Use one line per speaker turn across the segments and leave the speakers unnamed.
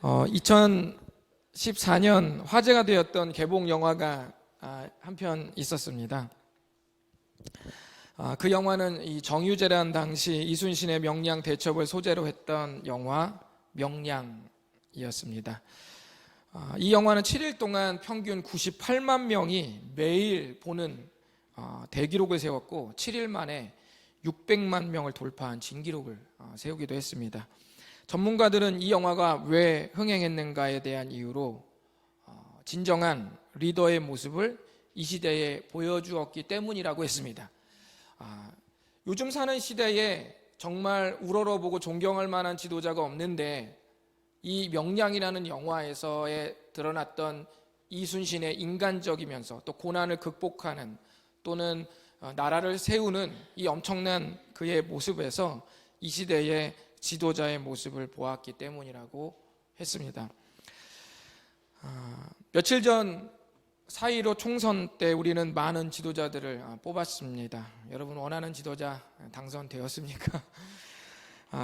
2014년 화제가 되었던 개봉 영화가 한 편 있었습니다. 그 영화는 이 정유재란 당시 이순신의 명량 대첩을 소재로 했던 영화 명량이었습니다. 이 영화는 7일 동안 평균 98만 명이 매일 보는 대기록을 세웠고 7일 만에 600만 명을 돌파한 진기록을 세우기도 했습니다. 전문가들은 이 영화가 왜 흥행했는가에 대한 이유로 진정한 리더의 모습을 이 시대에 보여주었기 때문이라고 했습니다. 요즘 사는 시대에 정말 우러러보고 존경할 만한 지도자가 없는데 이 명량이라는 영화에서의 드러났던 이순신의 인간적이면서 또 고난을 극복하는 또는 나라를 세우는 이 엄청난 그의 모습에서 이 시대의 지도자의 모습을 보았기 때문이라고 했습니다. 며칠 전 4.15 총선 때 우리는 많은 지도자들을 뽑았습니다. 여러분 원하는 지도자 당선되었습니까?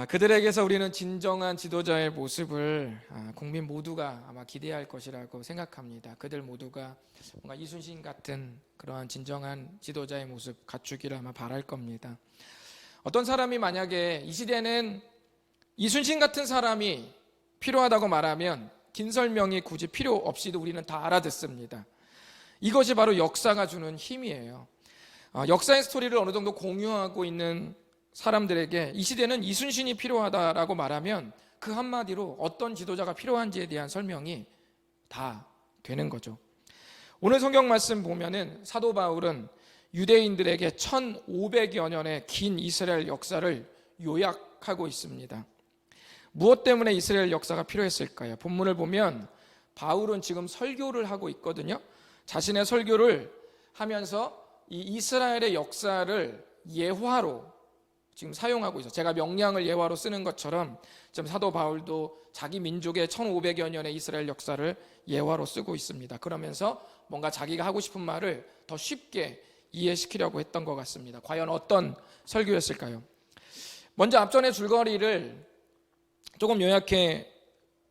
그들에게서 우리는 진정한 지도자의 모습을 국민 모두가 아마 기대할 것이라고 생각합니다. 그들 모두가 뭔가 이순신 같은 그러한 진정한 지도자의 모습 갖추기를 아마 바랄 겁니다. 어떤 사람이 만약에 이 시대는 이순신 같은 사람이 필요하다고 말하면 긴 설명이 굳이 필요 없이도 우리는 다 알아듣습니다. 이것이 바로 역사가 주는 힘이에요. 역사의 스토리를 어느 정도 공유하고 있는 사람들에게 이 시대는 이순신이 필요하다라고 말하면 그 한마디로 어떤 지도자가 필요한지에 대한 설명이 다 되는 거죠. 오늘 성경 말씀 보면은 사도 바울은 유대인들에게 1500여 년의 긴 이스라엘 역사를 요약하고 있습니다. 무엇 때문에 이스라엘 역사가 필요했을까요? 본문을 보면 바울은 지금 설교를 하고 있거든요. 자신의 설교를 하면서 이 이스라엘의 역사를 예화로 지금 사용하고 있어요. 제가 명량을 예화로 쓰는 것처럼 지금 사도 바울도 자기 민족의 1500여 년의 이스라엘 역사를 예화로 쓰고 있습니다. 그러면서 뭔가 자기가 하고 싶은 말을 더 쉽게 이해시키려고 했던 것 같습니다. 과연 어떤 설교였을까요? 먼저 앞전의 줄거리를 조금 요약해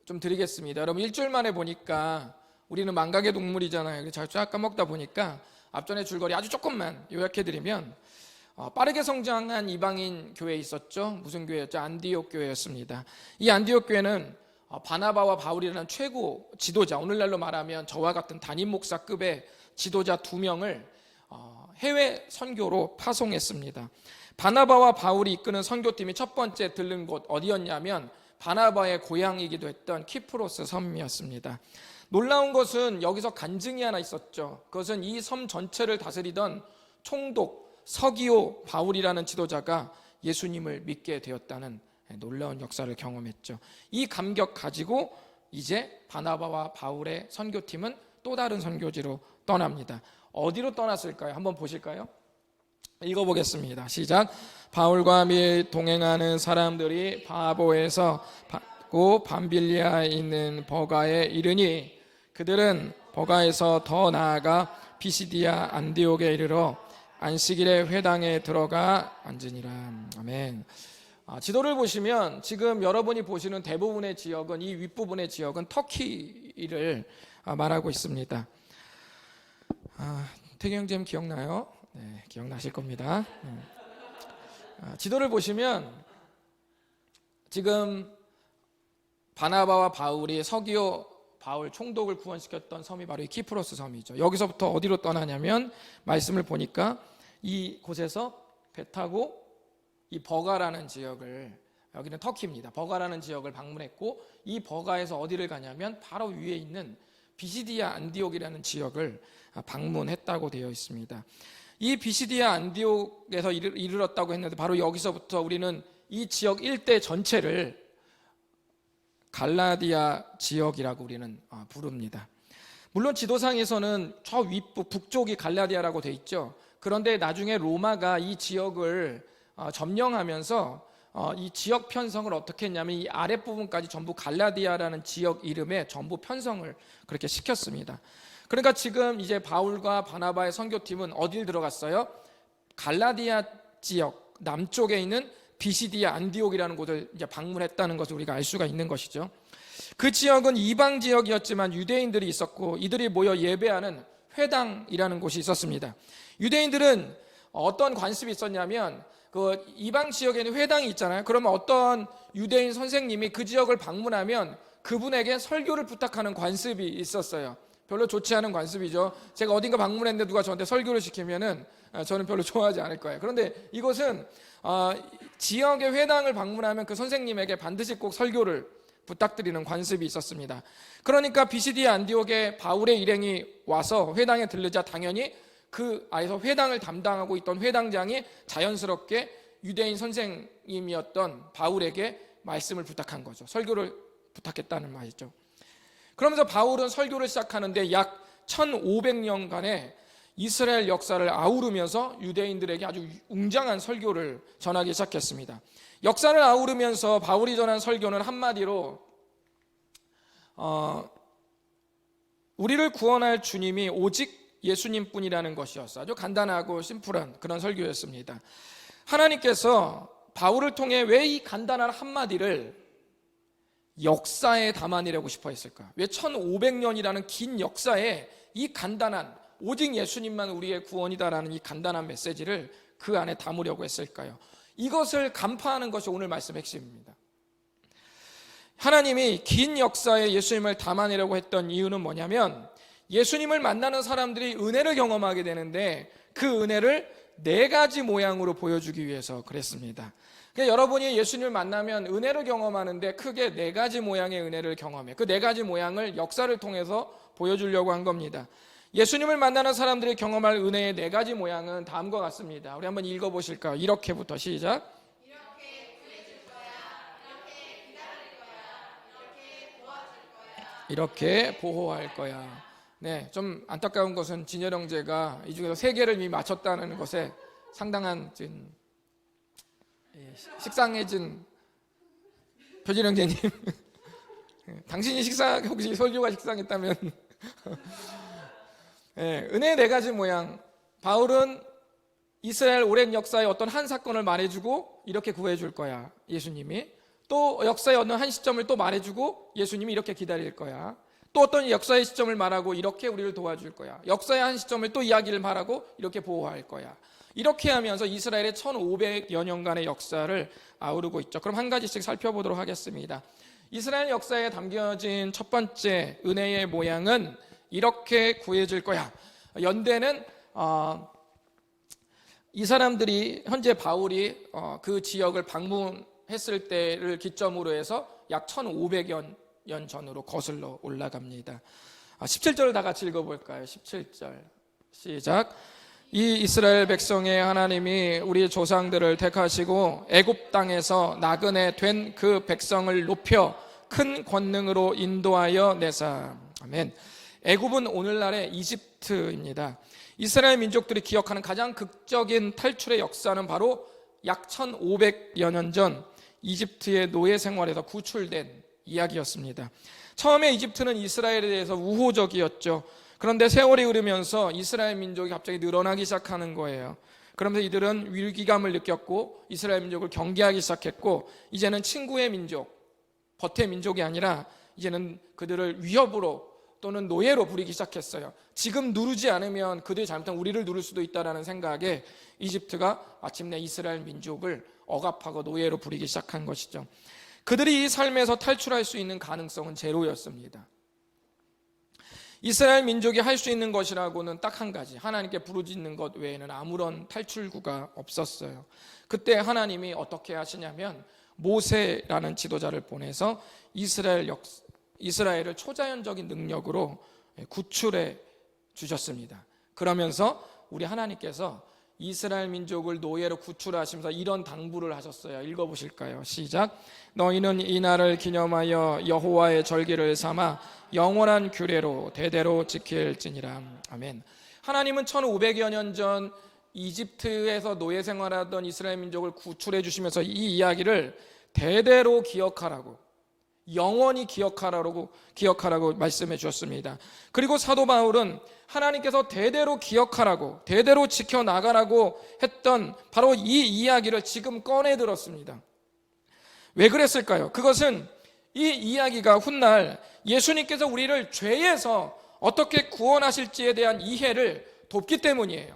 좀 드리겠습니다. 여러분 일주일 만에 보니까 우리는 망각의 동물이잖아요. 잘 까먹다 보니까 앞전의 줄거리 아주 조금만 요약해 드리면 빠르게 성장한 이방인 교회 있었죠. 무슨 교회였죠? 안디옥 교회였습니다. 이 안디옥 교회는 바나바와 바울이라는 최고 지도자, 오늘날로 말하면 저와 같은 담임 목사급의 지도자 2명을 해외 선교로 파송했습니다. 바나바와 바울이 이끄는 선교팀이 첫 번째 들른 곳 어디였냐면 바나바의 고향이기도 했던 키프로스 섬이었습니다. 놀라운 것은 여기서 간증이 하나 있었죠. 그것은 이 섬 전체를 다스리던 총독 서기오 바울이라는 지도자가 예수님을 믿게 되었다는 놀라운 역사를 경험했죠. 이 감격 가지고 이제 바나바와 바울의 선교팀은 또 다른 선교지로 떠납니다. 어디로 떠났을까요? 한번 보실까요? 읽어보겠습니다. 시작. 바울과 및 동행하는 사람들이 바보에서 받고 밤빌리아에 있는 버가에 이르니 그들은 버가에서 더 나아가 피시디아 안디옥에 이르러 안식일에 회당에 들어가 앉으니라. 아멘. 지도를 보시면 지금 여러분이 보시는 대부분의 지역은 이 윗부분의 지역은 터키를 말하고 있습니다. 태기 형제님 기억나요? 네, 기억나실 겁니다. 지도를 보시면 지금 바나바와 바울이 서기오 바울 총독을 구원시켰던 섬이 바로 이 키프로스 섬이죠. 여기서부터 어디로 떠나냐면 말씀을 보니까 이 곳에서 배 타고 이 버가라는 지역을, 여기는 터키입니다. 버가라는 지역을 방문했고 이 버가에서 어디를 가냐면 바로 위에 있는 비시디아 안디옥이라는 지역을 방문했다고 되어 있습니다. 이 비시디아 안디옥에서 이르렀다고 했는데 바로 여기서부터 우리는 이 지역 일대 전체를 갈라디아 지역이라고 우리는 부릅니다. 물론 지도상에서는 저 윗부 북쪽이 갈라디아라고 돼 있죠. 그런데 나중에 로마가 이 지역을 점령하면서 이 지역 편성을 어떻게 했냐면 이 아랫부분까지 전부 갈라디아라는 지역 이름에 전부 편성을 그렇게 시켰습니다. 그러니까 지금 이제 바울과 바나바의 선교팀은 어딜 들어갔어요? 갈라디아 지역 남쪽에 있는 비시디아 안디옥이라는 곳을 이제 방문했다는 것을 우리가 알 수가 있는 것이죠. 그 지역은 이방 지역이었지만 유대인들이 있었고 이들이 모여 예배하는 회당이라는 곳이 있었습니다. 유대인들은 어떤 관습이 있었냐면 그 이방 지역에 있는 회당이 있잖아요. 그러면 어떤 유대인 선생님이 그 지역을 방문하면 그분에게 설교를 부탁하는 관습이 있었어요. 별로 좋지 않은 관습이죠. 제가 어딘가 방문했는데 누가 저한테 설교를 시키면은 저는 별로 좋아하지 않을 거예요. 그런데 이곳은 지역의 회당을 방문하면 그 선생님에게 반드시 꼭 설교를 부탁드리는 관습이 있었습니다. 그러니까 비시디아 안디옥에 바울의 일행이 와서 회당에 들르자 당연히 그 안에서 회당을 담당하고 있던 회당장이 자연스럽게 유대인 선생님이었던 바울에게 말씀을 부탁한 거죠. 설교를 부탁했다는 말이죠. 그러면서 바울은 설교를 시작하는데 약 1500년간의 이스라엘 역사를 아우르면서 유대인들에게 아주 웅장한 설교를 전하기 시작했습니다. 역사를 아우르면서 바울이 전한 설교는 한마디로 우리를 구원할 주님이 오직 예수님뿐이라는 것이었어요. 아주 간단하고 심플한 그런 설교였습니다. 하나님께서 바울을 통해 왜 이 간단한 한마디를 역사에 담아내려고 싶어 했을까? 왜 1500년이라는 긴 역사에 이 간단한 오직 예수님만 우리의 구원이다라는 이 간단한 메시지를 그 안에 담으려고 했을까요? 이것을 간파하는 것이 오늘 말씀의 핵심입니다. 하나님이 긴 역사에 예수님을 담아내려고 했던 이유는 뭐냐면 예수님을 만나는 사람들이 은혜를 경험하게 되는데 그 은혜를 4가지 모양으로 보여주기 위해서 그랬습니다. 그러니까 여러분이 예수님을 만나면 은혜를 경험하는데 크게 4가지 모양의 은혜를 경험해. 그 4가지 모양을 역사를 통해서 보여주려고 한 겁니다. 예수님을 만나는 사람들이 경험할 은혜의 4가지 모양은 다음과 같습니다. 우리 한번 읽어보실까요? 이렇게부터 시작. 이렇게 구해줄 거야. 이렇게 기다릴 거야. 이렇게 도와줄 거야. 이렇게 보호할 거야. 네, 좀 안타까운 것은 진열 형제가 이 중에서 3개를 이미 맞췄다는 것에 상당한 식상해진 표진 형제님. 당신이 혹시 설교가 식상했다면 네, 은혜의 4가지 모양. 바울은 이스라엘 오랜 역사의 어떤 한 사건을 말해주고 이렇게 구해줄 거야, 예수님이. 또 역사의 어느 한 시점을 또 말해주고 예수님이 이렇게 기다릴 거야. 또 어떤 역사의 시점을 말하고 이렇게 우리를 도와줄 거야. 역사의 한 시점을 또 이야기를 말하고 이렇게 보호할 거야. 이렇게 하면서 이스라엘의 1500여 년간의 역사를 아우르고 있죠. 그럼 한 가지씩 살펴보도록 하겠습니다. 이스라엘 역사에 담겨진 첫 번째 은혜의 모양은 이렇게 구해줄 거야. 연대는 이 사람들이 현재 바울이 그 지역을 방문했을 때를 기점으로 해서 약 1500여 년 전으로 거슬러 올라갑니다. 17절 다 같이 읽어볼까요? 17절 시작. 이 이스라엘 백성의 하나님이 우리 조상들을 택하시고 애굽 땅에서 나그네 된 그 백성을 높여 큰 권능으로 인도하여 내사. 아멘. 애굽은 오늘날의 이집트입니다. 이스라엘 민족들이 기억하는 가장 극적인 탈출의 역사는 바로 약 1500여 년 전 이집트의 노예 생활에서 구출된 이야기였습니다. 처음에 이집트는 이스라엘에 대해서 우호적이었죠. 그런데 세월이 흐르면서 이스라엘 민족이 갑자기 늘어나기 시작하는 거예요. 그러면서 이들은 위기감을 느꼈고 이스라엘 민족을 경계하기 시작했고 이제는 친구의 민족, 벗의 민족이 아니라 이제는 그들을 위협으로 또는 노예로 부리기 시작했어요. 지금 누르지 않으면 그들이 잘못하면 우리를 누를 수도 있다는 생각에 이집트가 마침내 이스라엘 민족을 억압하고 노예로 부리기 시작한 것이죠. 그들이 이 삶에서 탈출할 수 있는 가능성은 제로였습니다. 이스라엘 민족이 할 수 있는 것이라고는 딱 한 가지, 하나님께 부르짖는 것 외에는 아무런 탈출구가 없었어요. 그때 하나님이 어떻게 하시냐면 모세라는 지도자를 보내서 이스라엘을 초자연적인 능력으로 구출해 주셨습니다. 그러면서 우리 하나님께서 이스라엘 민족을 노예로 구출하시면서 이런 당부를 하셨어요. 읽어보실까요? 시작. 너희는 이 날을 기념하여 여호와의 절기를 삼아 영원한 규례로 대대로 지킬지니라. 아멘. 하나님은 1500여 년 전 이집트에서 노예 생활하던 이스라엘 민족을 구출해 주시면서 이 이야기를 대대로 기억하라고, 영원히 기억하라고 말씀해 주셨습니다. 그리고 사도 바울은 하나님께서 대대로 기억하라고, 대대로 지켜나가라고 했던 바로 이 이야기를 지금 꺼내 들었습니다. 왜 그랬을까요? 그것은 이 이야기가 훗날 예수님께서 우리를 죄에서 어떻게 구원하실지에 대한 이해를 돕기 때문이에요.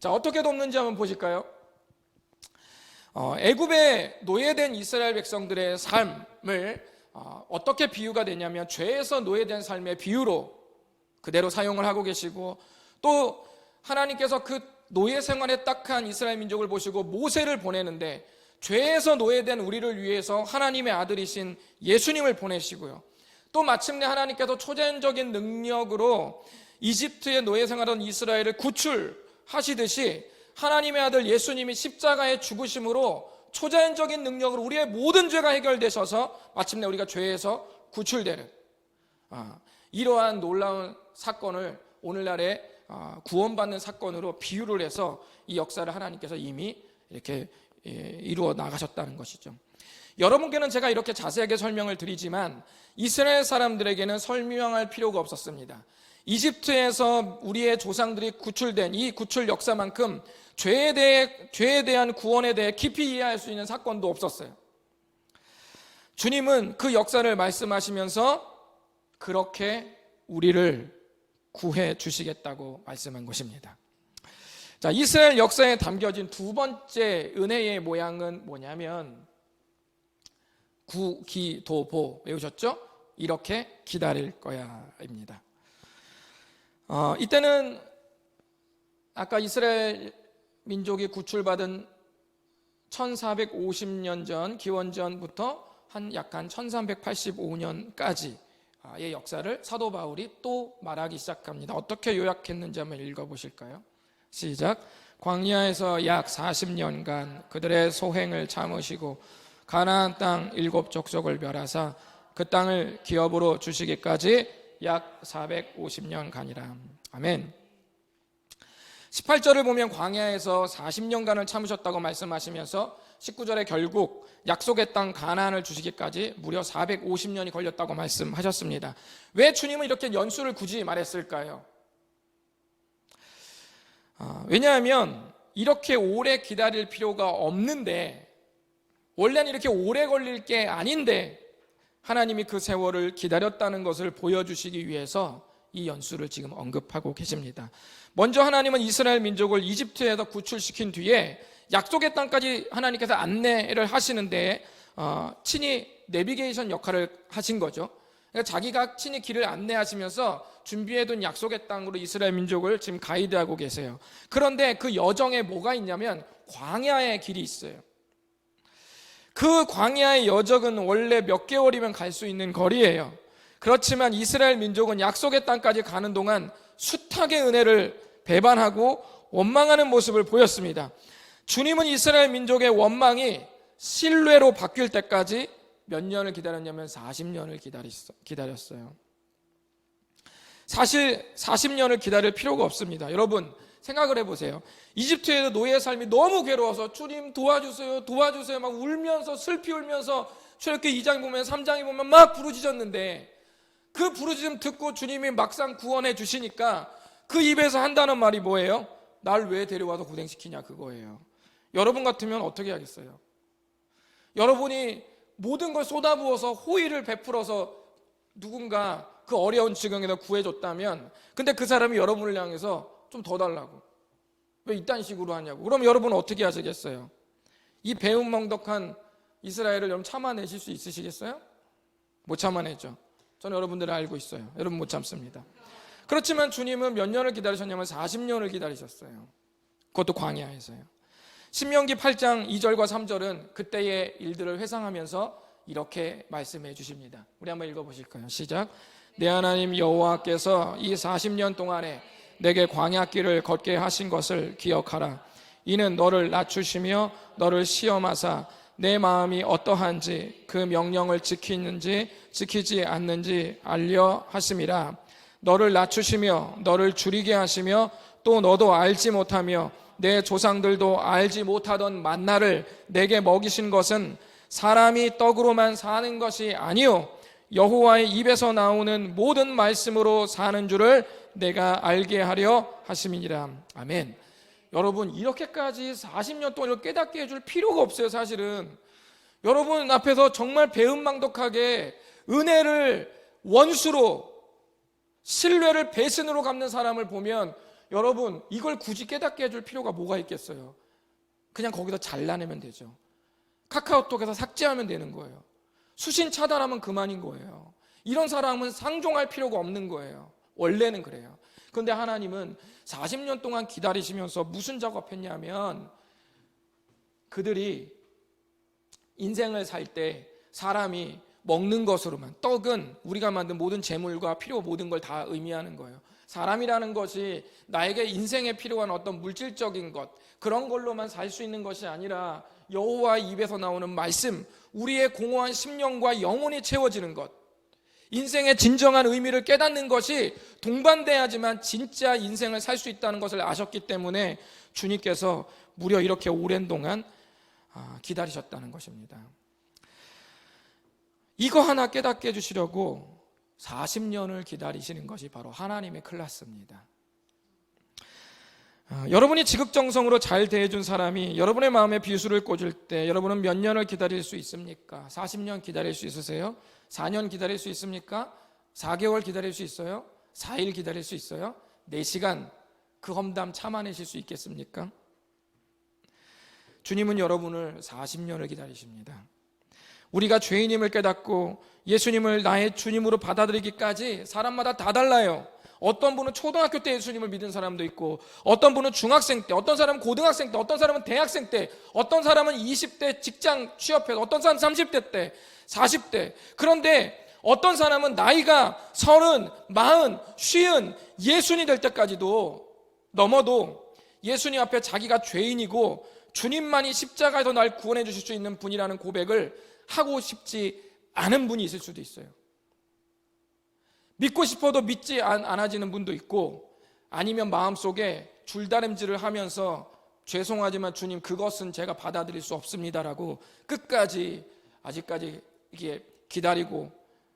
자, 어떻게 돕는지 한번 보실까요? 애굽에 노예된 이스라엘 백성들의 삶을 어떻게 비유가 되냐면 죄에서 노예된 삶의 비유로 그대로 사용을 하고 계시고, 또 하나님께서 그 노예 생활에 딱한 이스라엘 민족을 보시고 모세를 보내는데 죄에서 노예된 우리를 위해서 하나님의 아들이신 예수님을 보내시고요, 또 마침내 하나님께서 초자연적인 능력으로 이집트의 노예 생활하던 이스라엘을 구출하시듯이 하나님의 아들 예수님이 십자가의 죽으심으로 초자연적인 능력으로 우리의 모든 죄가 해결되셔서 마침내 우리가 죄에서 구출되는 이러한 놀라운 사건을 오늘날의 구원받는 사건으로 비유를 해서 이 역사를 하나님께서 이미 이렇게 이루어 나가셨다는 것이죠. 여러분께는 제가 이렇게 자세하게 설명을 드리지만 이스라엘 사람들에게는 설명할 필요가 없었습니다. 이집트에서 우리의 조상들이 구출된 이 구출 역사만큼 죄에 대한 구원에 대해 깊이 이해할 수 있는 사건도 없었어요. 주님은 그 역사를 말씀하시면서 그렇게 우리를 구해 주시겠다고 말씀한 것입니다. 자, 이스라엘 역사에 담겨진 두 번째 은혜의 모양은 뭐냐면 구기도보, 외우셨죠? 이렇게 기다릴 거야입니다. 이때는 아까 이스라엘 민족이 구출받은 1450년 전, 기원전부터 약 한 1385년까지의 역사를 사도 바울이 또 말하기 시작합니다. 어떻게 요약했는지 한번 읽어보실까요? 시작. 광야에서 약 40년간 그들의 소행을 참으시고 가나안 땅 7족속을 멸하사 그 땅을 기업으로 주시기까지 약 450년간이라. 아멘. 18절을 보면 광야에서 40년간을 참으셨다고 말씀하시면서 19절에 결국 약속의 땅 가나안을 주시기까지 무려 450년이 걸렸다고 말씀하셨습니다. 왜 주님은 이렇게 연수를 굳이 말했을까요? 왜냐하면 이렇게 오래 기다릴 필요가 없는데, 원래는 이렇게 오래 걸릴 게 아닌데 하나님이 그 세월을 기다렸다는 것을 보여주시기 위해서 이 연수를 지금 언급하고 계십니다. 먼저 하나님은 이스라엘 민족을 이집트에서 구출시킨 뒤에 약속의 땅까지 하나님께서 안내를 하시는데 친히 내비게이션 역할을 하신 거죠. 그러니까 자기가 친히 길을 안내하시면서 준비해둔 약속의 땅으로 이스라엘 민족을 지금 가이드하고 계세요. 그런데 그 여정에 뭐가 있냐면 광야의 길이 있어요. 그 광야의 여정은 원래 몇 개월이면 갈 수 있는 거리예요. 그렇지만 이스라엘 민족은 약속의 땅까지 가는 동안 숱하게 은혜를 배반하고 원망하는 모습을 보였습니다. 주님은 이스라엘 민족의 원망이 신뢰로 바뀔 때까지 몇 년을 기다렸냐면 40년을 기다렸어요. 사실 40년을 기다릴 필요가 없습니다. 여러분 생각을 해보세요. 이집트에서 노예의 삶이 너무 괴로워서 주님 도와주세요 도와주세요 막 울면서 슬피 울면서 출애굽기 2장 보면 3장에 보면 막 부르짖었는데, 그 부르짖음 듣고 주님이 막상 구원해 주시니까 그 입에서 한다는 말이 뭐예요? 날 왜 데려와서 고생시키냐, 그거예요. 여러분 같으면 어떻게 하겠어요? 여러분이 모든 걸 쏟아부어서 호의를 베풀어서 누군가 그 어려운 지경에서 구해줬다면, 근데 그 사람이 여러분을 향해서 좀 더 달라고, 왜 이딴 식으로 하냐고, 그럼 여러분은 어떻게 하시겠어요? 이 배은망덕한 이스라엘을 여러분 참아내실 수 있으시겠어요? 못 참아내죠. 저는 여러분들을 알고 있어요. 여러분 못 참습니다. 그렇지만 주님은 몇 년을 기다리셨냐면 40년을 기다리셨어요. 그것도 광야에서요. 신명기 8장 2절과 3절은 그때의 일들을 회상하면서 이렇게 말씀해 주십니다. 우리 한번 읽어보실까요? 시작. 내 하나님 여호와께서 이 40년 동안에 내게 광야길을 걷게 하신 것을 기억하라. 이는 너를 낮추시며 너를 시험하사 내 마음이 어떠한지 그 명령을 지키는지 지키지 않는지 알려 하심이라. 너를 낮추시며 너를 줄이게 하시며 또 너도 알지 못하며 내 조상들도 알지 못하던 만나를 내게 먹이신 것은 사람이 떡으로만 사는 것이 아니요 여호와의 입에서 나오는 모든 말씀으로 사는 줄을 내가 알게 하려 하심이니라. 아멘. 여러분, 이렇게까지 40년 동안 이렇게 깨닫게 해줄 필요가 없어요. 사실은 여러분 앞에서 정말 배은망덕하게 은혜를 원수로, 신뢰를 배신으로 갚는 사람을 보면 여러분 이걸 굳이 깨닫게 해줄 필요가 뭐가 있겠어요? 그냥 거기서 잘라내면 되죠. 카카오톡에서 삭제하면 되는 거예요. 수신 차단하면 그만인 거예요. 이런 사람은 상종할 필요가 없는 거예요. 원래는 그래요. 그런데 하나님은 40년 동안 기다리시면서 무슨 작업했냐면, 그들이 인생을 살 때 사람이 먹는 것으로만, 떡은 우리가 만든 모든 재물과 필요 모든 걸 다 의미하는 거예요. 사람이라는 것이 나에게 인생에 필요한 어떤 물질적인 것, 그런 걸로만 살 수 있는 것이 아니라 여호와의 입에서 나오는 말씀, 우리의 공허한 심령과 영혼이 채워지는 것, 인생의 진정한 의미를 깨닫는 것이 동반돼야지만 진짜 인생을 살 수 있다는 것을 아셨기 때문에 주님께서 무려 이렇게 오랜 동안 기다리셨다는 것입니다. 이거 하나 깨닫게 해주시려고 40년을 기다리시는 것이 바로 하나님의 클래스입니다. 여러분이 지극정성으로 잘 대해준 사람이 여러분의 마음에 비수를 꽂을 때 여러분은 몇 년을 기다릴 수 있습니까? 40년 기다릴 수 있으세요? 4년 기다릴 수 있습니까? 4개월 기다릴 수 있어요? 4일 기다릴 수 있어요? 4시간 그 험담 참아내실 수 있겠습니까? 주님은 여러분을 40년을 기다리십니다. 우리가 죄인임을 깨닫고 예수님을 나의 주님으로 받아들이기까지 사람마다 다 달라요. 어떤 분은 초등학교 때 예수님을 믿은 사람도 있고, 어떤 분은 중학생 때, 어떤 사람은 고등학생 때, 어떤 사람은 대학생 때, 어떤 사람은 20대 직장 취업해서, 어떤 사람은 30대 때, 40대. 그런데 어떤 사람은 나이가 30, 40, 50, 60이 될 때까지도 넘어도 예수님 앞에 자기가 죄인이고 주님만이 십자가에서 날 구원해 주실 수 있는 분이라는 고백을 하고 싶지 않은 분이 있을 수도 있어요. 믿고 싶어도 믿지 않아지는 분도 있고, 아니면 마음속에 줄다름질을 하면서 죄송하지만 주님 그것은 제가 받아들일 수 없습니다라고 끝까지 아직까지 이게 기다리고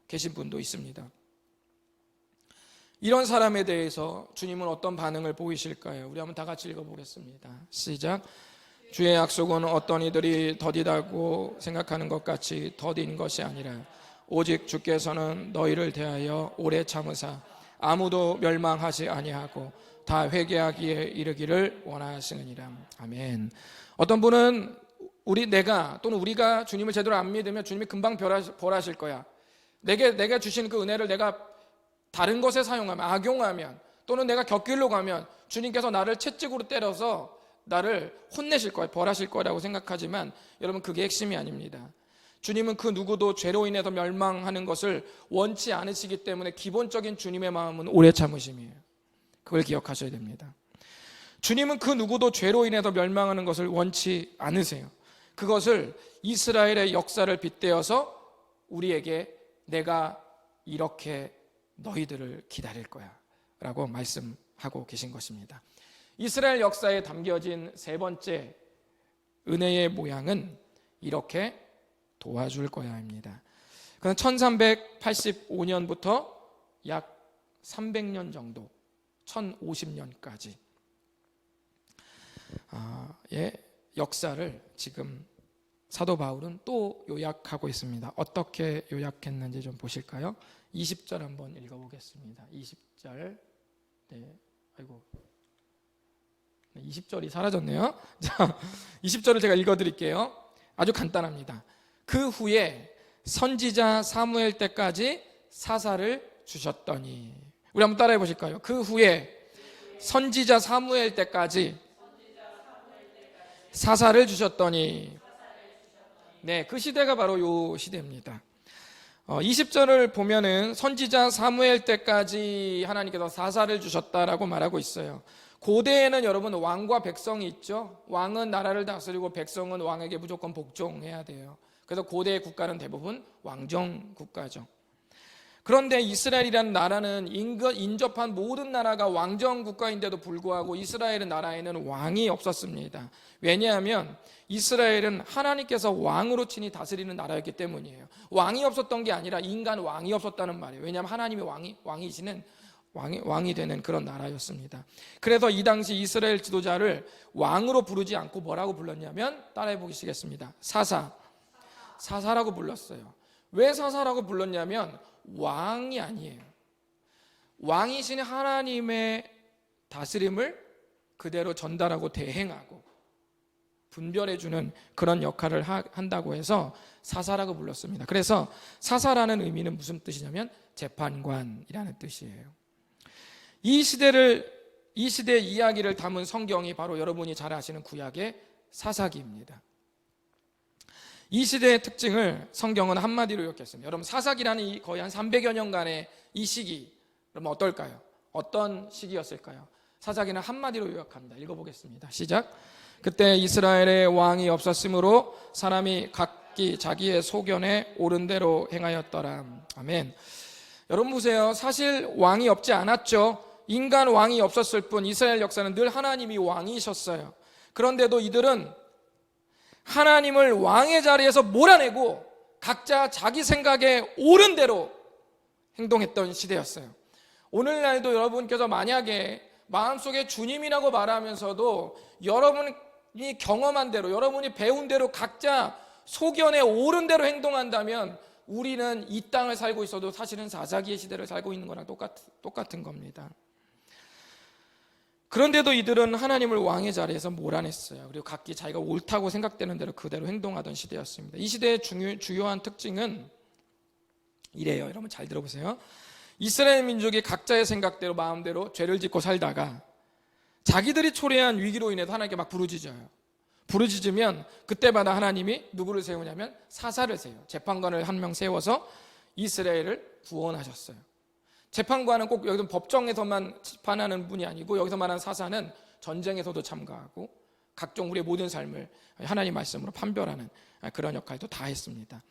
계신 분도 있습니다. 이런 사람에 대해서 주님은 어떤 반응을 보이실까요? 우리 한번 다 같이 읽어보겠습니다. 시작. 주의 약속은 어떤 이들이 더디다고 생각하는 것 같이 더딘 것이 아니라 오직 주께서는 너희를 대하여 오래 참으사 아무도 멸망하지 아니하고 다 회개하기에 이르기를 원하시느니라. 아멘. 어떤 분은 우리가 주님을 제대로 안 믿으면 주님이 금방 벌하실 거야. 내가 주신 그 은혜를 내가 다른 것에 사용하면, 악용하면, 또는 내가 곁길로 가면 주님께서 나를 채찍으로 때려서 나를 혼내실 거야, 벌하실 거라고 생각하지만 여러분 그게 핵심이 아닙니다. 주님은 그 누구도 죄로 인해서 멸망하는 것을 원치 않으시기 때문에 기본적인 주님의 마음은 오래 참으심이에요. 그걸 기억하셔야 됩니다. 주님은 그 누구도 죄로 인해서 멸망하는 것을 원치 않으세요. 그것을 이스라엘의 역사를 빗대어서 우리에게 내가 이렇게 너희들을 기다릴 거야 라고 말씀하고 계신 것입니다. 이스라엘 역사에 담겨진 세 번째 은혜의 모양은 이렇게 도와줄 거야입니다. 그는 1385년부터 약 300년 정도, 1050년까지 의 역사를 지금 사도 바울은 또 요약하고 있습니다. 어떻게 요약했는지 좀 보실까요? 20절 한번 읽어보겠습니다. 20절. 네, 아이고. 20절이 사라졌네요. 자, 20절을 제가 읽어드릴게요. 아주 간단합니다. 그 후에 선지자 사무엘 때까지 사사를 주셨더니, 우리 한번 따라해 보실까요? 그 후에 선지자 사무엘 때까지 사사를 주셨더니, 네, 그 시대가 바로 요 시대입니다. 20절을 보면은 선지자 사무엘 때까지 하나님께서 사사를 주셨다라고 말하고 있어요. 고대에는 여러분 왕과 백성이 있죠. 왕은 나라를 다스리고 백성은 왕에게 무조건 복종해야 돼요. 그래서 고대의 국가는 대부분 왕정 국가죠. 그런데 이스라엘이라는 나라는 인접한 모든 나라가 왕정 국가인데도 불구하고 이스라엘 나라에는 왕이 없었습니다. 왜냐하면 이스라엘은 하나님께서 왕으로 친히 다스리는 나라였기 때문이에요. 왕이 없었던 게 아니라 인간 왕이 없었다는 말이에요. 왜냐하면 하나님이 왕이 되는 그런 나라였습니다. 그래서 이 당시 이스라엘 지도자를 왕으로 부르지 않고 뭐라고 불렀냐면, 따라해 보시겠습니다. 사사라고 불렀어요. 왜 사사라고 불렀냐면 왕이 아니에요. 왕이신 하나님의 다스림을 그대로 전달하고 대행하고 분별해주는 그런 역할을 한다고 해서 사사라고 불렀습니다. 그래서 사사라는 의미는 무슨 뜻이냐면 재판관이라는 뜻이에요. 이 시대의 이야기를 담은 성경이 바로 여러분이 잘 아시는 구약의 사사기입니다. 이 시대의 특징을 성경은 한마디로 요약했습니다. 여러분, 사사기라는 거의 한 300여 년간의 이 시기, 그러면 어떨까요? 어떤 시기였을까요? 사사기는 한마디로 요약합니다. 읽어보겠습니다. 시작. 그때 이스라엘의 왕이 없었으므로 사람이 각기 자기의 소견에 옳은 대로 행하였더라. 아멘. 여러분 보세요. 사실 왕이 없지 않았죠. 인간 왕이 없었을 뿐 이스라엘 역사는 늘 하나님이 왕이셨어요. 그런데도 이들은 하나님을 왕의 자리에서 몰아내고 각자 자기 생각에 옳은 대로 행동했던 시대였어요. 오늘날도 여러분께서 만약에 마음속에 주님이라고 말하면서도 여러분이 경험한 대로, 여러분이 배운 대로 각자 소견에 옳은 대로 행동한다면 우리는 이 땅을 살고 있어도 사실은 사사기의 시대를 살고 있는 거랑 똑같은 겁니다. 그런데도 이들은 하나님을 왕의 자리에서 몰아냈어요. 그리고 각기 자기가 옳다고 생각되는 대로 그대로 행동하던 시대였습니다. 이 시대의 주요한 특징은 이래요. 여러분 잘 들어보세요. 이스라엘 민족이 각자의 생각대로 마음대로 죄를 짓고 살다가 자기들이 초래한 위기로 인해서 하나님께 막 부르짖어요. 부르짖으면 그때마다 하나님이 누구를 세우냐면 사사를 세워요. 재판관을 한 명 세워서 이스라엘을 구원하셨어요. 재판관은 꼭 여기서 법정에서만 판하는 분이 아니고 여기서 말하는 사사는 전쟁에서도 참가하고 각종 우리의 모든 삶을 하나님 말씀으로 판별하는 그런 역할도 다 했습니다.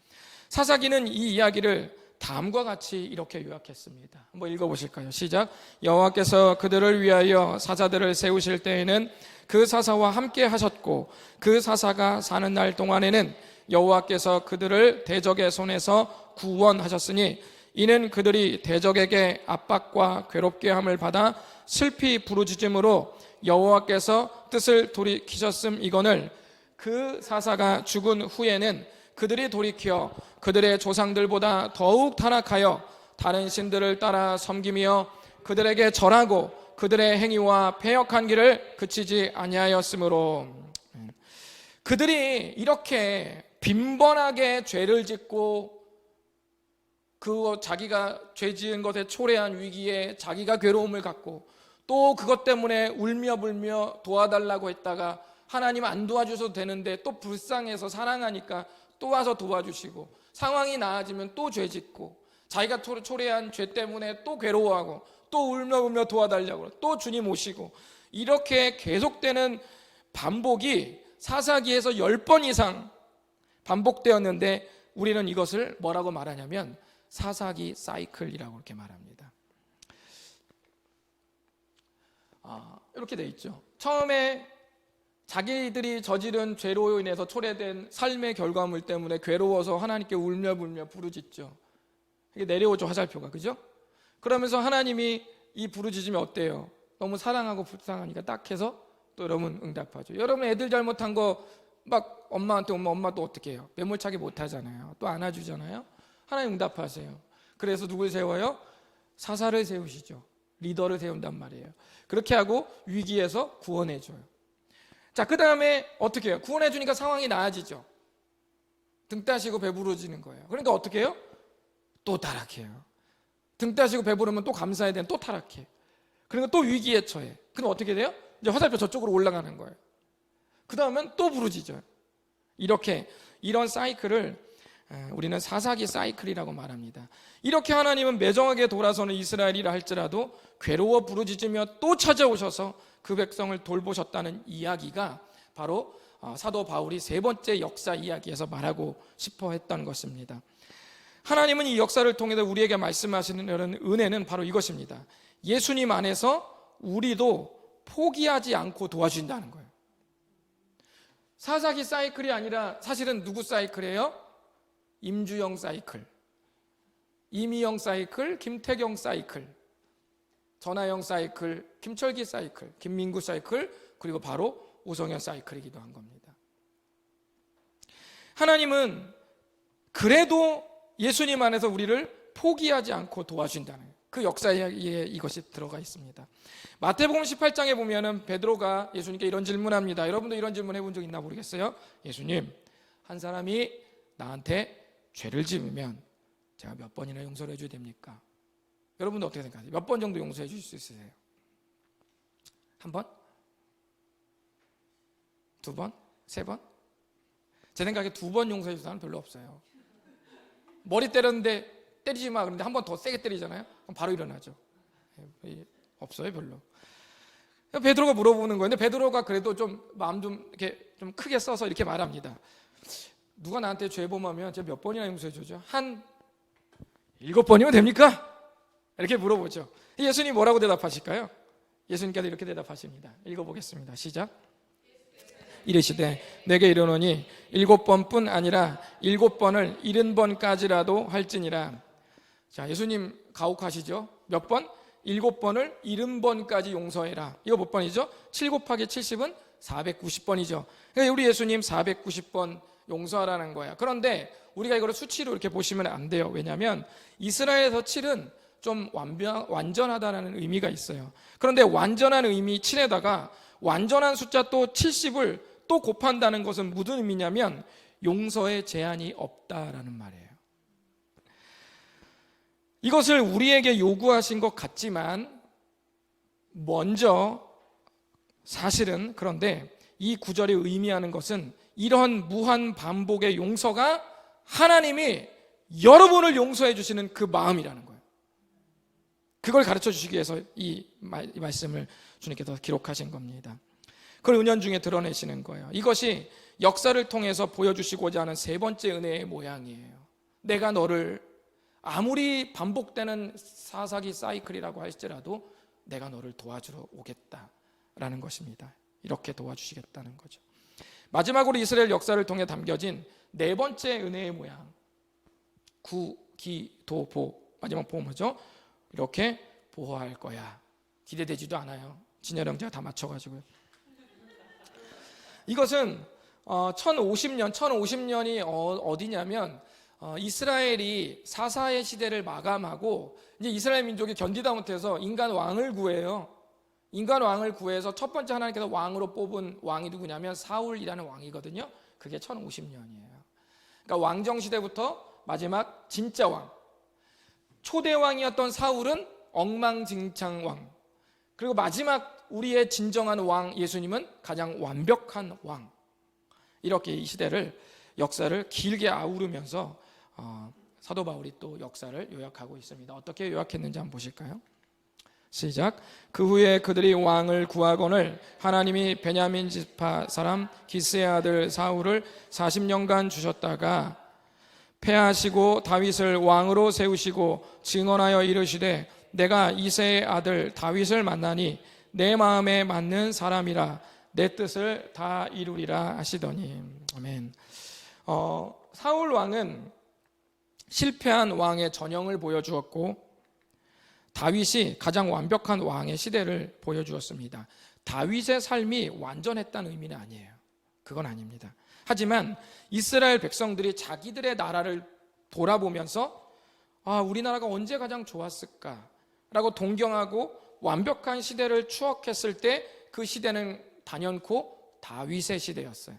사사기는 이 이야기를 다음과 같이 이렇게 요약했습니다. 한번 읽어보실까요? 시작. 여호와께서 그들을 위하여 사사들을 세우실 때에는 그 사사와 함께 하셨고 그 사사가 사는 날 동안에는 여호와께서 그들을 대적의 손에서 구원하셨으니 이는 그들이 대적에게 압박과 괴롭게 함을 받아 슬피 부르짖음으로 여호와께서 뜻을 돌이키셨음이거늘 그 사사가 죽은 후에는 그들이 돌이켜 그들의 조상들보다 더욱 타락하여 다른 신들을 따라 섬기며 그들에게 절하고 그들의 행위와 패역한 길을 그치지 아니하였으므로. 그들이 이렇게 빈번하게 죄를 짓고 그 자기가 죄 지은 것에 초래한 위기에 자기가 괴로움을 갖고 또 그것 때문에 울며 불며 도와달라고 했다가 하나님 안 도와주셔도 되는데 또 불쌍해서 사랑하니까 또 와서 도와주시고 상황이 나아지면 또 죄 짓고 자기가 초래한 죄 때문에 또 괴로워하고 또 울며 불며 도와달라고 또 주님 오시고 이렇게 계속되는 반복이 사사기에서 10번 이상 반복되었는데 우리는 이것을 뭐라고 말하냐면 사사기 사이클이라고 이렇게 말합니다. 이렇게 돼 있죠. 처음에 자기들이 저지른 죄로 인해서 초래된 삶의 결과물 때문에 괴로워서 하나님께 울며 불며 부르짖죠. 이게 내려오죠, 화살표가. 그죠? 그러면서 하나님이 이 부르짖음이 어때요? 너무 사랑하고 불쌍하니까 딱 해서 또 여러분 응답하죠. 여러분 애들 잘못한 거 막 엄마한테 오면 엄마 또 어떻게 해요? 매몰차게 못 하잖아요. 또 안아주잖아요. 하나님 응답하세요. 그래서 누굴 세워요? 사사를 세우시죠. 리더를 세운단 말이에요. 그렇게 하고 위기에서 구원해줘요. 자, 그 다음에 어떻게 해요? 구원해주니까 상황이 나아지죠. 등 따시고 배부르지는 거예요. 그러니까 어떻게 해요? 또 타락해요. 등 따시고 배부르면 또 감사해야 되는 또 타락해. 그러니까 또 위기에 처해. 그럼 어떻게 돼요? 이제 화살표 저쪽으로 올라가는 거예요. 그 다음엔 또 부르짖어요. 이렇게 이런 사이클을 우리는 사사기 사이클이라고 말합니다. 이렇게 하나님은 매정하게 돌아서는 이스라엘이라 할지라도 괴로워 부르짖으며 또 찾아오셔서 그 백성을 돌보셨다는 이야기가 바로 사도 바울이 세 번째 역사 이야기에서 말하고 싶어 했던 것입니다. 하나님은 이 역사를 통해서 우리에게 말씀하시는 은혜는 바로 이것입니다. 예수님 안에서 우리도 포기하지 않고 도와준다는 거예요. 사사기 사이클이 아니라 사실은 누구 사이클이에요? 임주영 사이클, 이미영 사이클, 김태경 사이클, 전하영 사이클, 김철기 사이클, 김민구 사이클, 그리고 바로 오성현 사이클이기도 한 겁니다. 하나님은 그래도 예수님 안에서 우리를 포기하지 않고 도와준다는 그 역사에 이것이 들어가 있습니다. 마태복음 18장에 보면은 베드로가 예수님께 이런 질문합니다. 여러분도 이런 질문 해본 적 있나 모르겠어요. 예수님, 한 사람이 나한테 죄를 지으면 제가 몇 번이나 용서를 해줘야 됩니까? 여러분도 어떻게 생각하세요? 몇 번 정도 용서해 주실 수 있으세요? 한 번? 두 번? 세 번? 제 생각에 2번 용서해 주는 사람은 별로 없어요. 머리 때렸는데 때리지 마 그런데 한 번 더 세게 때리잖아요. 그럼 바로 일어나죠. 없어요, 별로. 베드로가 물어보는 거예요. 근데 베드로가 그래도 좀 마음 좀 이렇게 좀 크게 써서 이렇게 말합니다. 누가 나한테 죄 범하면 제가 몇 번이나 용서해 주죠? 한 7번이면 됩니까? 이렇게 물어보죠. 예수님 뭐라고 대답하실까요? 예수님께서 이렇게 대답하십니다. 읽어보겠습니다. 시작. 이르시되 내게 이르노니 7번뿐 아니라 7번을 70번까지라도 할지니라. 자, 예수님 가혹하시죠? 몇 번? 7번을 70번까지 용서해라. 이거 몇 번이죠? 7 곱하기 70은 490번이죠. 그러니까 우리 예수님 490번 용서하라는 거야. 그런데 우리가 이걸 수치로 이렇게 보시면 안 돼요. 왜냐하면 이스라엘에서 7은 좀 완전하다는 의미가 있어요. 그런데 완전한 의미 7에다가 완전한 숫자 또 70을 또 곱한다는 것은 무슨 의미냐면 용서의 제한이 없다라는 말이에요. 이것을 우리에게 요구하신 것 같지만 먼저 사실은 그런데 이 구절이 의미하는 것은 이런 무한 반복의 용서가 하나님이 여러분을 용서해 주시는 그 마음이라는 거예요. 그걸 가르쳐 주시기 위해서 이 말씀을 주님께서 기록하신 겁니다. 그걸 은연중에 드러내시는 거예요. 이것이 역사를 통해서 보여주시고자 하는 세 번째 은혜의 모양이에요. 내가 너를 아무리 반복되는 사사기 사이클이라고 할지라도 내가 너를 도와주러 오겠다라는 것입니다. 이렇게 도와주시겠다는 거죠. 마지막으로 이스라엘 역사를 통해 담겨진 네 번째 은혜의 모양, 구, 기, 도, 보. 마지막 보 뭐죠? 이렇게 보호할 거야. 기대되지도 않아요. 진열 형제가 다 맞춰가지고요. 이것은 1050년이 어디냐면 이스라엘이 사사의 시대를 마감하고 이제 이스라엘 민족이 견디다 못해서 인간 왕을 구해요. 인간 왕을 구해서 첫 번째 하나님께서 왕으로 뽑은 왕이 누구냐면 사울이라는 왕이거든요. 그게 1050년이에요. 그러니까 왕정 시대부터 마지막 진짜 왕. 초대 왕이었던 사울은 엉망진창 왕. 그리고 마지막 우리의 진정한 왕 예수님은 가장 완벽한 왕. 이렇게 이 시대를 역사를 길게 아우르면서 사도 바울이 또 역사를 요약하고 있습니다. 어떻게 요약했는지 한번 보실까요? 시작. 그 후에 그들이 왕을 구하거늘 하나님이 베냐민 지파 사람 기스의 아들 사울을 40년간 주셨다가 패하시고 다윗을 왕으로 세우시고 증언하여 이르시되 내가 이새의 아들 다윗을 만나니 내 마음에 맞는 사람이라 내 뜻을 다 이루리라 하시더니. 아멘. 사울 왕은 실패한 왕의 전형을 보여주었고 다윗이 가장 완벽한 왕의 시대를 보여주었습니다. 다윗의 삶이 완전했다는 의미는 아니에요. 그건 아닙니다. 하지만 이스라엘 백성들이 자기들의 나라를 돌아보면서 우리나라가 언제 가장 좋았을까? 라고 동경하고 완벽한 시대를 추억했을 때 그 시대는 단연코 다윗의 시대였어요.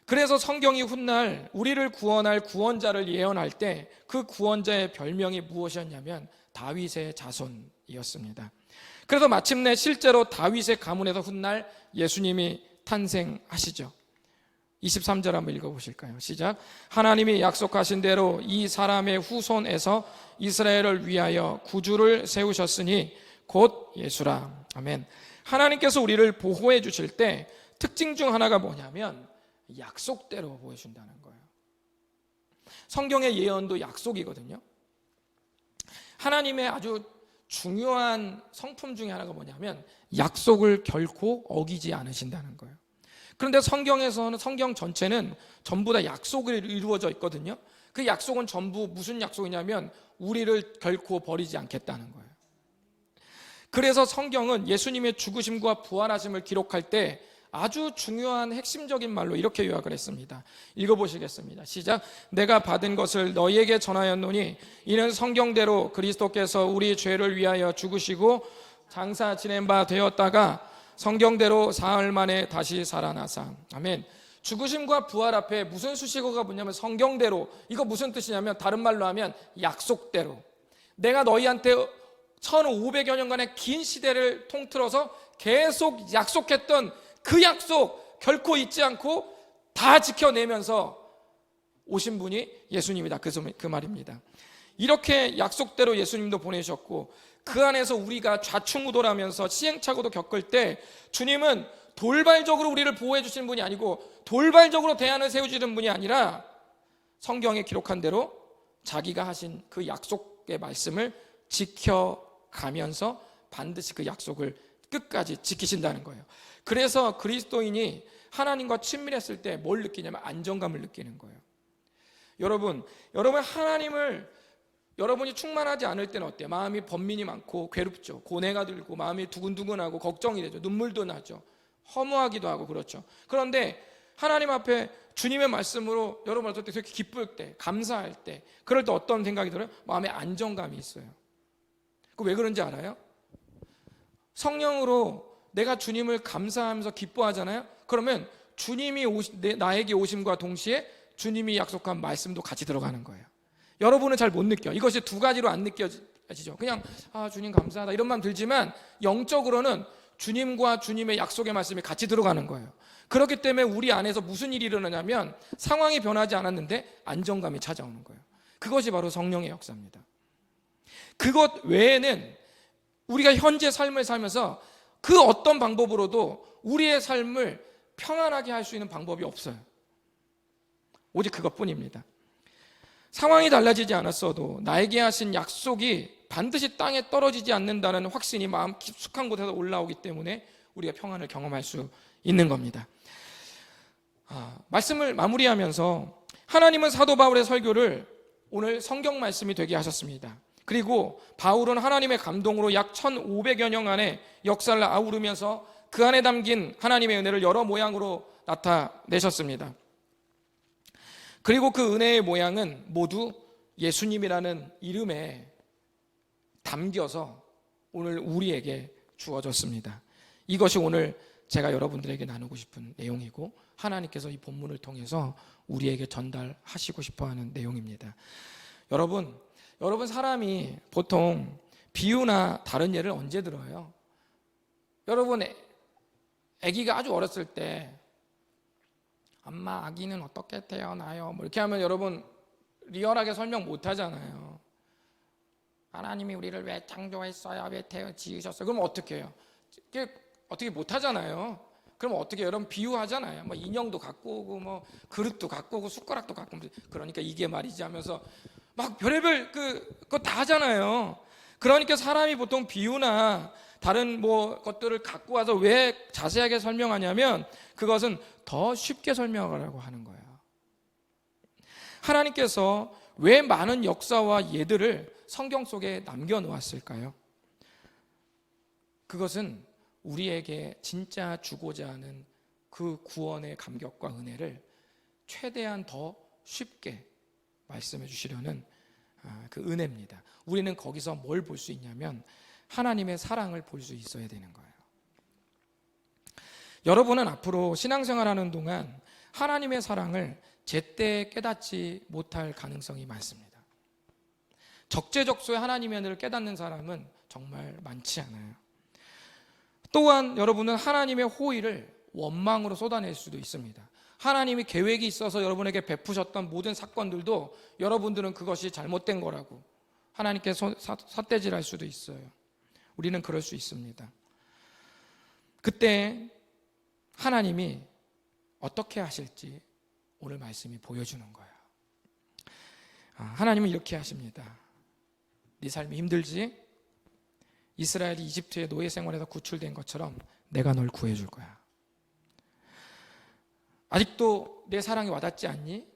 그래서 성경이 훗날 우리를 구원할 구원자를 예언할 때 그 구원자의 별명이 무엇이었냐면 다윗의 자손이었습니다. 그래서 마침내 실제로 다윗의 가문에서 훗날 예수님이 탄생하시죠. 23절 한번 읽어보실까요? 시작. 하나님이 약속하신 대로 이 사람의 후손에서 이스라엘을 위하여 구주를 세우셨으니 곧 예수라. 아멘. 하나님께서 우리를 보호해 주실 때 특징 중 하나가 뭐냐면 약속대로 보여준다는 거예요. 성경의 예언도 약속이거든요. 하나님의 아주 중요한 성품 중에 하나가 뭐냐면 약속을 결코 어기지 않으신다는 거예요. 그런데 성경에서는, 성경 전체는 전부 다 약속으로 이루어져 있거든요. 그 약속은 전부 무슨 약속이냐면 우리를 결코 버리지 않겠다는 거예요. 그래서 성경은 예수님의 죽으심과 부활하심을 기록할 때 아주 중요한 핵심적인 말로 이렇게 요약을 했습니다. 읽어보시겠습니다. 시작. 내가 받은 것을 너희에게 전하였노니 이는 성경대로 그리스도께서 우리 죄를 위하여 죽으시고 장사 지낸 바 되었다가 성경대로 사흘 만에 다시 살아나사. 아멘. 죽으심과 부활 앞에 무슨 수식어가 뭐냐면 성경대로. 이거 무슨 뜻이냐면 다른 말로 하면 약속대로. 내가 너희한테 1500여 년간의 긴 시대를 통틀어서 계속 약속했던 그 약속 결코 잊지 않고 다 지켜내면서 오신 분이 예수님이다. 그 말입니다. 이렇게 약속대로 예수님도 보내셨고 그 안에서 우리가 좌충우돌하면서 시행착오도 겪을 때 주님은 돌발적으로 우리를 보호해 주시는 분이 아니고 돌발적으로 대안을 세워주는 분이 아니라 성경에 기록한 대로 자기가 하신 그 약속의 말씀을 지켜가면서 반드시 그 약속을 끝까지 지키신다는 거예요. 그래서 그리스도인이 하나님과 친밀했을 때 뭘 느끼냐면 안정감을 느끼는 거예요. 여러분 여러분이 충만하지 않을 때는 어때요? 마음이 번민이 많고 괴롭죠. 고뇌가 들고 마음이 두근두근하고 걱정이 되죠. 눈물도 나죠. 허무하기도 하고 그렇죠. 그런데 하나님 앞에 주님의 말씀으로 여러분 어떨 때 그렇게 기쁠 때, 감사할 때, 그럴 때 어떤 생각이 들어요? 마음에 안정감이 있어요. 그 왜 그런지 알아요? 성령으로 내가 주님을 감사하면서 기뻐하잖아요. 그러면 주님이 나에게 오심과 동시에 주님이 약속한 말씀도 같이 들어가는 거예요. 여러분은 잘 못 느껴. 이것이 두 가지로 안 느껴지죠. 그냥 주님 감사하다 이런 마음 들지만 영적으로는 주님과 주님의 약속의 말씀이 같이 들어가는 거예요. 그렇기 때문에 우리 안에서 무슨 일이 일어나냐면 상황이 변하지 않았는데 안정감이 찾아오는 거예요. 그것이 바로 성령의 역사입니다. 그것 외에는 우리가 현재 삶을 살면서 그 어떤 방법으로도 우리의 삶을 평안하게 할 수 있는 방법이 없어요. 오직 그것뿐입니다. 상황이 달라지지 않았어도 나에게 하신 약속이 반드시 땅에 떨어지지 않는다는 확신이 마음 깊숙한 곳에서 올라오기 때문에 우리가 평안을 경험할 수 있는 겁니다. 말씀을 마무리하면서 하나님은 사도 바울의 설교를 오늘 성경 말씀이 되게 하셨습니다. 그리고 바울은 하나님의 감동으로 약 1500여 년간의 역사를 아우르면서 그 안에 담긴 하나님의 은혜를 여러 모양으로 나타내셨습니다. 그리고 그 은혜의 모양은 모두 예수님이라는 이름에 담겨서 오늘 우리에게 주어졌습니다. 이것이 오늘 제가 여러분들에게 나누고 싶은 내용이고 하나님께서 이 본문을 통해서 우리에게 전달하시고 싶어하는 내용입니다. 여러분 사람이 보통 비유나 다른 예를 언제 들어요? 여러분 아기가 아주 어렸을 때 엄마 아기는 어떻게 태어나요? 뭐 이렇게 하면 여러분 리얼하게 설명 못 하잖아요. 하나님이 우리를 왜 창조했어요? 왜 지으셨어요? 그럼 어떻게 해요? 어떻게 못 하잖아요. 그럼 어떻게 여러분 비유하잖아요. 뭐 인형도 갖고 오고 뭐 그릇도 갖고 오고 숟가락도 갖고 오고 그러니까 이게 말이지 하면서 막 별의별 그거 다 하잖아요. 그러니까 사람이 보통 비유나 다른 뭐 것들을 갖고 와서 왜 자세하게 설명하냐면 그것은 더 쉽게 설명하라고 하는 거예요. 하나님께서 왜 많은 역사와 예들을 성경 속에 남겨놓았을까요? 그것은 우리에게 진짜 주고자 하는 그 구원의 감격과 은혜를 최대한 더 쉽게 말씀해 주시려는 그 은혜입니다. 우리는 거기서 뭘 볼 수 있냐면 하나님의 사랑을 볼 수 있어야 되는 거예요. 여러분은 앞으로 신앙생활하는 동안 하나님의 사랑을 제때 깨닫지 못할 가능성이 많습니다. 적재적소에 하나님의 은혜를 깨닫는 사람은 정말 많지 않아요. 또한 여러분은 하나님의 호의를 원망으로 쏟아낼 수도 있습니다. 하나님이 계획이 있어서 여러분에게 베푸셨던 모든 사건들도 여러분들은 그것이 잘못된 거라고 하나님께 삿대질할 수도 있어요. 우리는 그럴 수 있습니다. 그때 하나님이 어떻게 하실지 오늘 말씀이 보여주는 거예요. 하나님은 이렇게 하십니다. 네 삶이 힘들지? 이스라엘이 이집트의 노예 생활에서 구출된 것처럼 내가 널 구해줄 거야. 아직도 내 사랑이 와닿지 않니?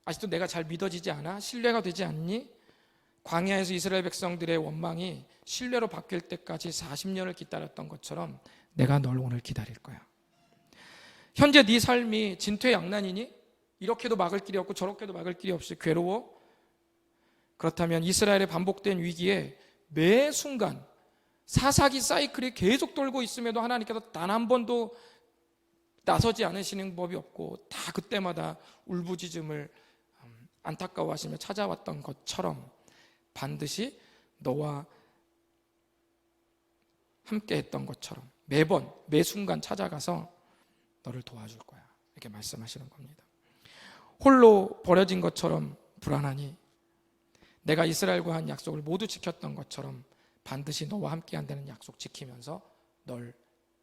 아직도 내가 잘 믿어지지 않아? 신뢰가 되지 않니? 광야에서 이스라엘 백성들의 원망이 신뢰로 바뀔 때까지 40년을 기다렸던 것처럼 내가 널 오늘 기다릴 거야. 현재 네 삶이 진퇴양난이니? 이렇게도 막을 길이 없고 저렇게도 막을 길이 없이 괴로워? 그렇다면 이스라엘의 반복된 위기에 매 순간 사사기 사이클이 계속 돌고 있음에도 하나님께서 단 한 번도 나서지 않으시는 법이 없고 다 그때마다 울부짖음을 안타까워하시며 찾아왔던 것처럼 반드시 너와 함께 했던 것처럼 매번 매 순간 찾아가서 너를 도와줄 거야. 이렇게 말씀하시는 겁니다. 홀로 버려진 것처럼 불안하니 내가 이스라엘과 한 약속을 모두 지켰던 것처럼 반드시 너와 함께 한다는 약속 지키면서 널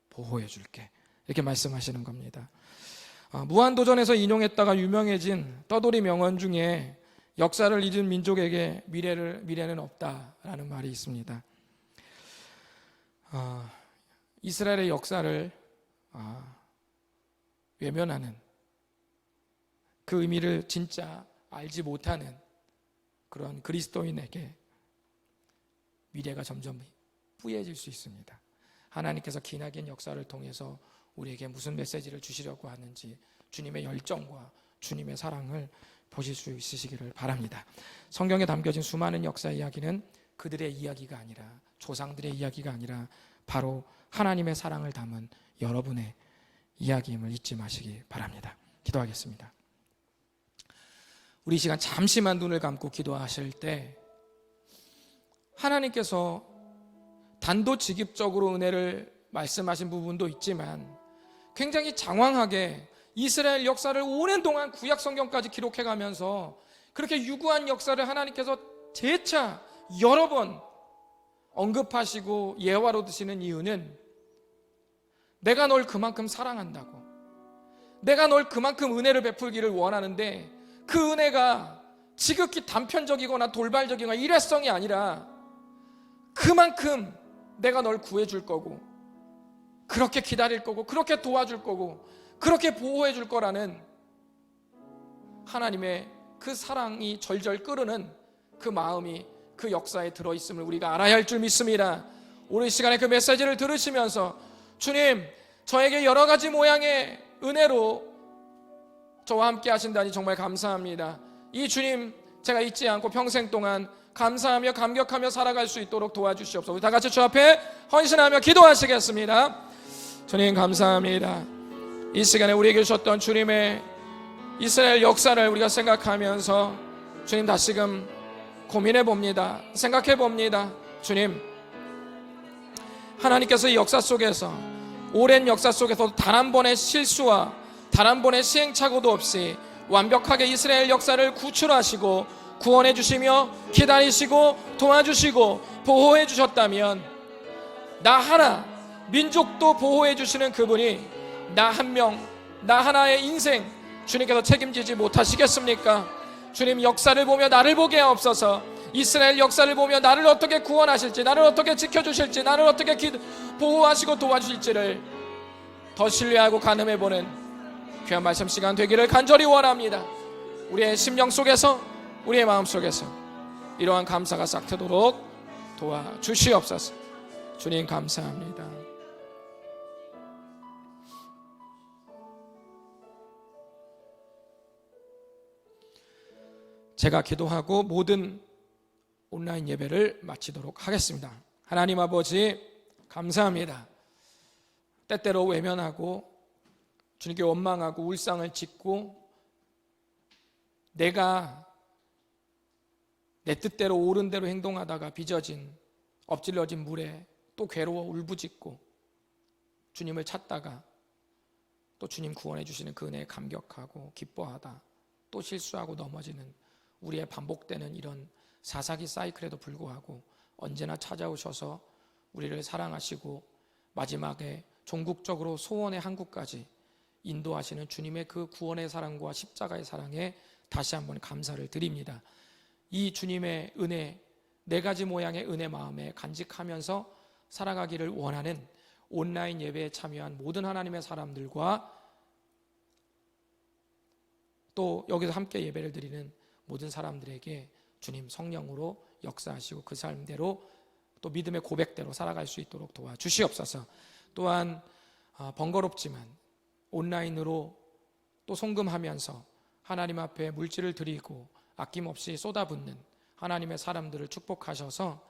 보호해 줄게. 이렇게 말씀하시는 겁니다. 무한도전에서 인용했다가 유명해진 떠돌이 명언 중에 역사를 잊은 민족에게 미래는 없다라는 말이 있습니다. 이스라엘의 역사를 외면하는, 그 의미를 진짜 알지 못하는 그런 그리스도인에게 미래가 점점 뿌얘질 수 있습니다. 하나님께서 기나긴 역사를 통해서 우리에게 무슨 메시지를 주시려고 하는지 주님의 열정과 주님의 사랑을 보실 수 있으시기를 바랍니다. 성경에 담겨진 수많은 역사 이야기는 그들의 이야기가 아니라, 조상들의 이야기가 아니라 바로 하나님의 사랑을 담은 여러분의 이야기임을 잊지 마시기 바랍니다. 기도하겠습니다. 우리 이 시간 잠시만 눈을 감고 기도하실 때 하나님께서 단도직입적으로 은혜를 말씀하신 부분도 있지만 굉장히 장황하게 이스라엘 역사를 오랜 동안 구약 성경까지 기록해가면서 그렇게 유구한 역사를 하나님께서 재차 여러 번 언급하시고 예화로 드시는 이유는 내가 널 그만큼 사랑한다고, 내가 널 그만큼 은혜를 베풀기를 원하는데 그 은혜가 지극히 단편적이거나 돌발적이거나 일회성이 아니라 그만큼 내가 널 구해줄 거고 그렇게 기다릴 거고 그렇게 도와줄 거고 그렇게 보호해 줄 거라는 하나님의 그 사랑이 절절 끓는 그 마음이 그 역사에 들어있음을 우리가 알아야 할 줄 믿습니다. 오늘 이 시간에 그 메시지를 들으시면서 주님, 저에게 여러 가지 모양의 은혜로 저와 함께 하신다니 정말 감사합니다. 이 주님 제가 잊지 않고 평생 동안 감사하며 감격하며 살아갈 수 있도록 도와주시옵소서. 우리 다 같이 주 앞에 헌신하며 기도하시겠습니다. 주님 감사합니다. 이 시간에 우리에게 주셨던 주님의 이스라엘 역사를 우리가 생각하면서 주님 다시금 고민해 봅니다. 생각해 봅니다. 주님, 하나님께서 이 역사 속에서, 오랜 역사 속에서 단 한 번의 실수와 단 한 번의 시행착오도 없이 완벽하게 이스라엘 역사를 구출하시고 구원해 주시며 기다리시고 도와주시고 보호해 주셨다면 나 하나, 민족도 보호해 주시는 그분이 나 한 명, 나 하나의 인생 주님께서 책임지지 못하시겠습니까? 주님, 역사를 보며 나를 보게 하옵소서. 이스라엘 역사를 보며 나를 어떻게 구원하실지, 나를 어떻게 지켜주실지, 나를 어떻게 보호하시고 도와주실지를 더 신뢰하고 가늠해보는 귀한 말씀 시간 되기를 간절히 원합니다. 우리의 심령 속에서, 우리의 마음 속에서 이러한 감사가 싹 트도록 도와주시옵소서. 주님 감사합니다. 제가 기도하고 모든 온라인 예배를 마치도록 하겠습니다. 하나님 아버지 감사합니다. 때때로 외면하고 주님께 원망하고 울상을 짓고 내가 내 뜻대로 옳은 대로 행동하다가 빚어진 엎질러진 물에 또 괴로워 울부짖고 주님을 찾다가 또 주님 구원해 주시는 그 은혜에 감격하고 기뻐하다 또 실수하고 넘어지는 우리의 반복되는 이런 사사기 사이클에도 불구하고 언제나 찾아오셔서 우리를 사랑하시고 마지막에 종국적으로 소원의 한국까지 인도하시는 주님의 그 구원의 사랑과 십자가의 사랑에 다시 한번 감사를 드립니다. 이 주님의 은혜, 네 가지 모양의 은혜 마음에 간직하면서 살아가기를 원하는 온라인 예배에 참여한 모든 하나님의 사람들과 또 여기서 함께 예배를 드리는 모든 사람들에게 주님 성령으로 역사하시고 그 삶대로 또 믿음의 고백대로 살아갈 수 있도록 도와주시옵소서. 또한 번거롭지만 온라인으로 또 송금하면서 하나님 앞에 물질을 드리고 아낌없이 쏟아붓는 하나님의 사람들을 축복하셔서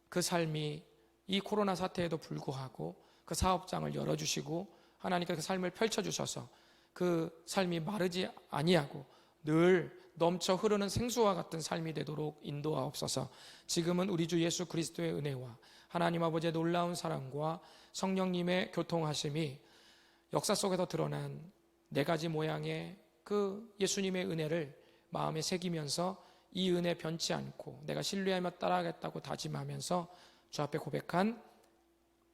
그 삶이 이 코로나 사태에도 불구하고 그 사업장을 열어주시고 하나님께서 그 삶을 펼쳐주셔서 그 삶이 마르지 아니하고 늘 넘쳐 흐르는 생수와 같은 삶이 되도록 인도하옵소서. 지금은 우리 주 예수 그리스도의 은혜와 하나님 아버지의 놀라운 사랑과 성령님의 교통하심이 역사 속에서 드러난 네 가지 모양의 그 예수님의 은혜를 마음에 새기면서 이 은혜 변치 않고 내가 신뢰하며 따라가겠다고 다짐하면서 주 앞에 고백한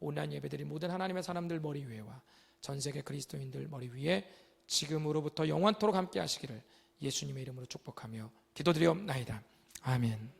온라인 예배드린 모든 하나님의 사람들 머리 위에와 전 세계 그리스도인들 머리 위에 지금으로부터 영원토록 함께 하시기를 예수님의 이름으로 축복하며 기도드리옵나이다. 아멘.